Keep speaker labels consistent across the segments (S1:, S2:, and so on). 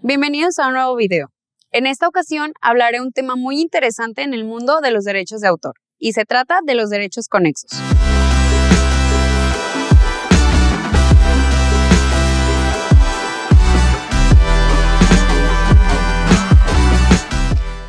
S1: Bienvenidos a un nuevo video. En esta ocasión hablaré un tema muy interesante en el mundo de los derechos de autor, y se trata de los derechos conexos.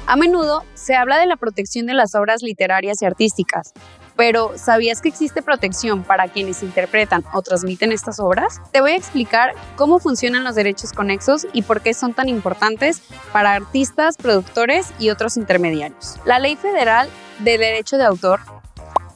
S1: A menudo se habla de la protección de las obras literarias y artísticas, pero ¿sabías que existe protección para quienes interpretan o transmiten estas obras? Te voy a explicar cómo funcionan los derechos conexos y por qué son tan importantes para artistas, productores y otros intermediarios. La Ley Federal de Derecho de Autor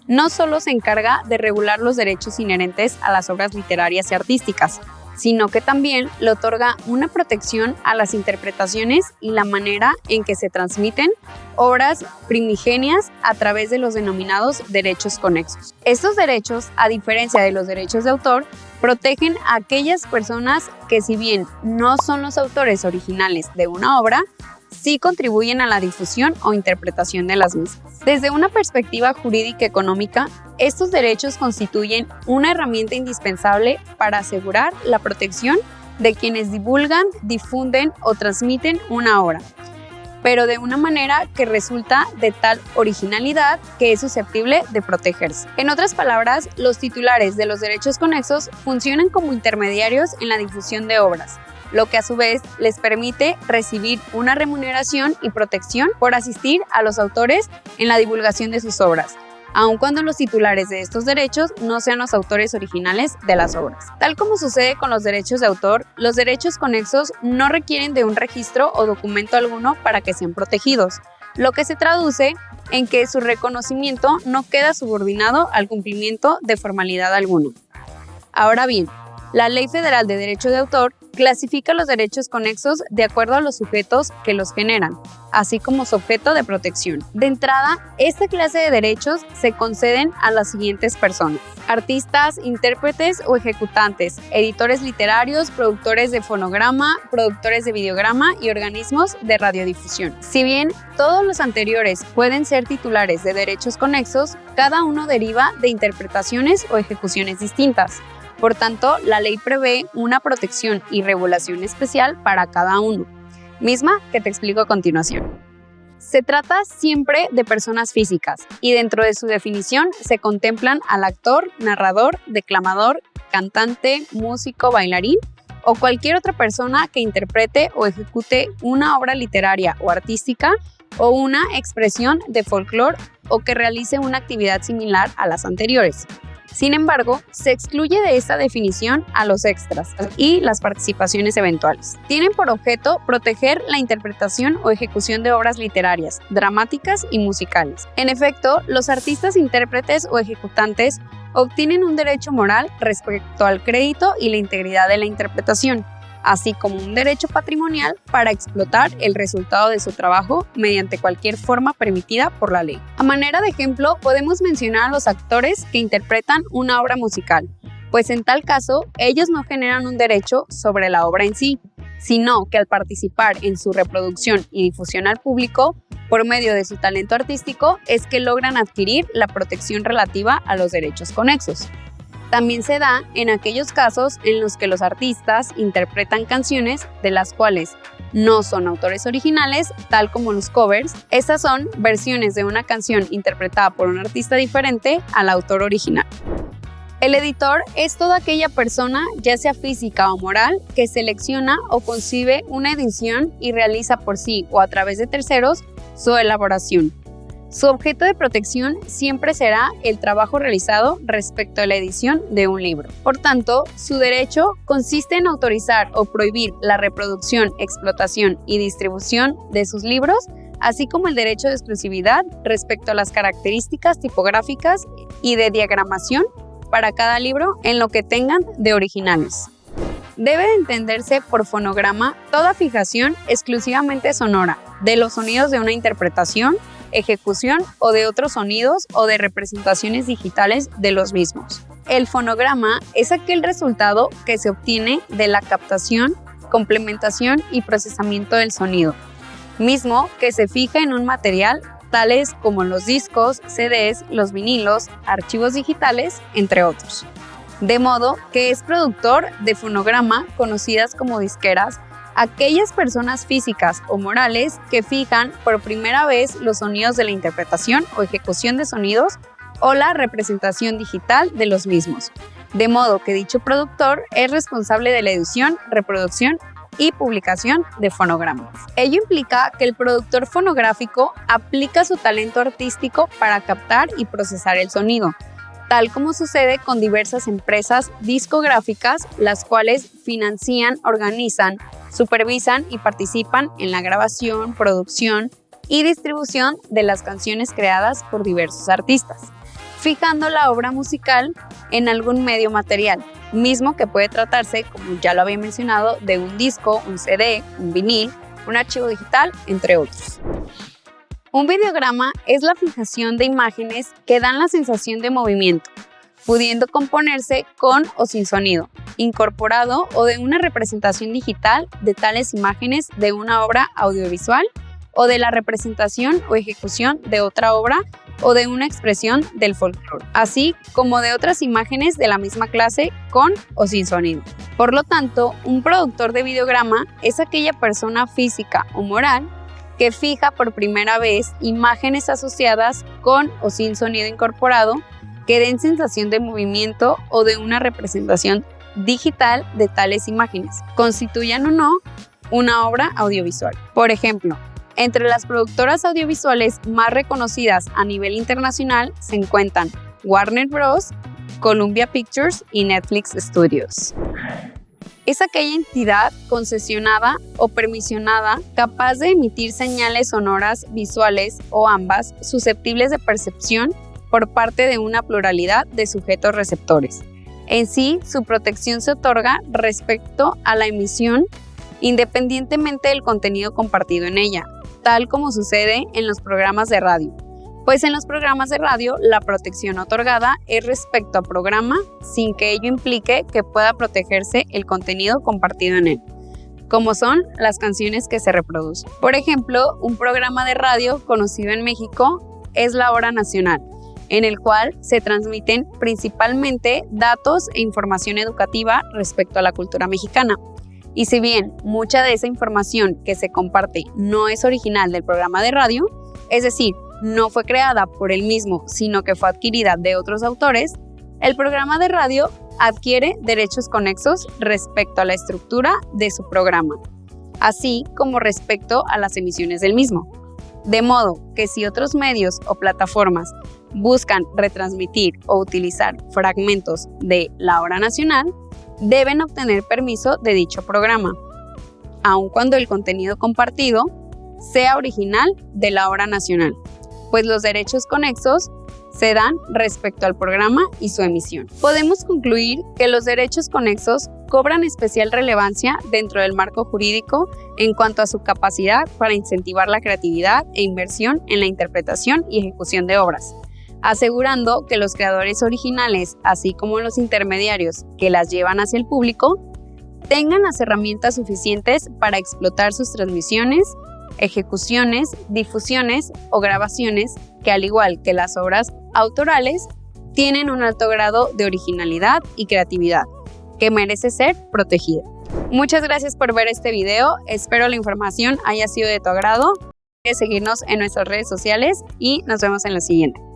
S1: no solo se encarga de regular los derechos inherentes a las obras literarias y artísticas, sino que también le otorga una protección a las interpretaciones y la manera en que se transmiten obras primigenias a través de los denominados derechos conexos. Estos derechos, a diferencia de los derechos de autor, protegen a aquellas personas que, si bien no son los autores originales de una obra, sí contribuyen a la difusión o interpretación de las mismas. Desde una perspectiva jurídica económica, estos derechos constituyen una herramienta indispensable para asegurar la protección de quienes divulgan, difunden o transmiten una obra, pero de una manera que resulta de tal originalidad que es susceptible de protegerse. En otras palabras, los titulares de los derechos conexos funcionan como intermediarios en la difusión de obras, lo que a su vez les permite recibir una remuneración y protección por asistir a los autores en la divulgación de sus obras, aun cuando los titulares de estos derechos no sean los autores originales de las obras. Tal como sucede con los derechos de autor, los derechos conexos no requieren de un registro o documento alguno para que sean protegidos, lo que se traduce en que su reconocimiento no queda subordinado al cumplimiento de formalidad alguna. Ahora bien, la Ley Federal de Derecho de Autor clasifica los derechos conexos de acuerdo a los sujetos que los generan, así como su objeto de protección. De entrada, esta clase de derechos se conceden a las siguientes personas: artistas, intérpretes o ejecutantes, editores literarios, productores de fonograma, productores de videograma y organismos de radiodifusión. Si bien todos los anteriores pueden ser titulares de derechos conexos, cada uno deriva de interpretaciones o ejecuciones distintas. Por tanto, la ley prevé una protección y regulación especial para cada uno, misma que te explico a continuación. Se trata siempre de personas físicas y dentro de su definición se contemplan al actor, narrador, declamador, cantante, músico, bailarín o cualquier otra persona que interprete o ejecute una obra literaria o artística o una expresión de folclore o que realice una actividad similar a las anteriores. Sin embargo, se excluye de esta definición a los extras y las participaciones eventuales. Tienen por objeto proteger la interpretación o ejecución de obras literarias, dramáticas y musicales. En efecto, los artistas, intérpretes o ejecutantes obtienen un derecho moral respecto al crédito y la integridad de la interpretación, así como un derecho patrimonial para explotar el resultado de su trabajo mediante cualquier forma permitida por la ley. A manera de ejemplo, podemos mencionar a los actores que interpretan una obra musical, pues en tal caso, ellos no generan un derecho sobre la obra en sí, sino que al participar en su reproducción y difusión al público, por medio de su talento artístico, es que logran adquirir la protección relativa a los derechos conexos. También se da en aquellos casos en los que los artistas interpretan canciones de las cuales no son autores originales, tal como los covers. Estas son versiones de una canción interpretada por un artista diferente al autor original. El editor es toda aquella persona, ya sea física o moral, que selecciona o concibe una edición y realiza por sí o a través de terceros su elaboración. Su objeto de protección siempre será el trabajo realizado respecto a la edición de un libro. Por tanto, su derecho consiste en autorizar o prohibir la reproducción, explotación y distribución de sus libros, así como el derecho de exclusividad respecto a las características tipográficas y de diagramación para cada libro en lo que tengan de originales. Debe entenderse por fonograma toda fijación exclusivamente sonora de los sonidos de una interpretación, ejecución o de otros sonidos o de representaciones digitales de los mismos. El fonograma es aquel resultado que se obtiene de la captación, complementación y procesamiento del sonido, mismo que se fija en un material tales como los discos, CDs, los vinilos, archivos digitales, entre otros. De modo que es productor de fonograma, conocidas como disqueras, aquellas personas físicas o morales que fijan por primera vez los sonidos de la interpretación o ejecución de sonidos o la representación digital de los mismos, de modo que dicho productor es responsable de la edición, reproducción y publicación de fonogramas. Ello implica que el productor fonográfico aplica su talento artístico para captar y procesar el sonido, tal como sucede con diversas empresas discográficas, las cuales financian, organizan, supervisan y participan en la grabación, producción y distribución de las canciones creadas por diversos artistas, fijando la obra musical en algún medio material, mismo que puede tratarse, como ya lo había mencionado, de un disco, un CD, un vinil, un archivo digital, entre otros. Un videograma es la fijación de imágenes que dan la sensación de movimiento, pudiendo componerse con o sin sonido, incorporado o de una representación digital de tales imágenes de una obra audiovisual o de la representación o ejecución de otra obra o de una expresión del folclore, así como de otras imágenes de la misma clase con o sin sonido. Por lo tanto, un productor de videograma es aquella persona física o moral que fija por primera vez imágenes asociadas con o sin sonido incorporado que den sensación de movimiento o de una representación digital de tales imágenes, constituyan o no una obra audiovisual. Por ejemplo, entre las productoras audiovisuales más reconocidas a nivel internacional se encuentran Warner Bros., Columbia Pictures y Netflix Studios. Es aquella entidad concesionada o permisionada capaz de emitir señales sonoras, visuales o ambas susceptibles de percepción por parte de una pluralidad de sujetos receptores. En sí, su protección se otorga respecto a la emisión independientemente del contenido compartido en ella, tal como sucede en los programas de radio, pues en los programas de radio la protección otorgada es respecto al programa sin que ello implique que pueda protegerse el contenido compartido en él, como son las canciones que se reproducen. Por ejemplo, un programa de radio conocido en México es La Hora Nacional, en el cual se transmiten principalmente datos e información educativa respecto a la cultura mexicana. Y si bien mucha de esa información que se comparte no es original del programa de radio, es decir, no fue creada por él mismo, sino que fue adquirida de otros autores, el programa de radio adquiere derechos conexos respecto a la estructura de su programa, así como respecto a las emisiones del mismo. De modo que si otros medios o plataformas buscan retransmitir o utilizar fragmentos de La Hora Nacional, deben obtener permiso de dicho programa, aun cuando el contenido compartido sea original de La Hora Nacional, pues los derechos conexos se dan respecto al programa y su emisión. Podemos concluir que los derechos conexos cobran especial relevancia dentro del marco jurídico en cuanto a su capacidad para incentivar la creatividad e inversión en la interpretación y ejecución de obras, asegurando que los creadores originales, así como los intermediarios que las llevan hacia el público, tengan las herramientas suficientes para explotar sus transmisiones, ejecuciones, difusiones o grabaciones que, al igual que las obras autorales, tienen un alto grado de originalidad y creatividad que merece ser protegida. Muchas gracias por ver este video, espero la información haya sido de tu agrado. Puedes seguirnos en nuestras redes sociales y nos vemos en la siguiente.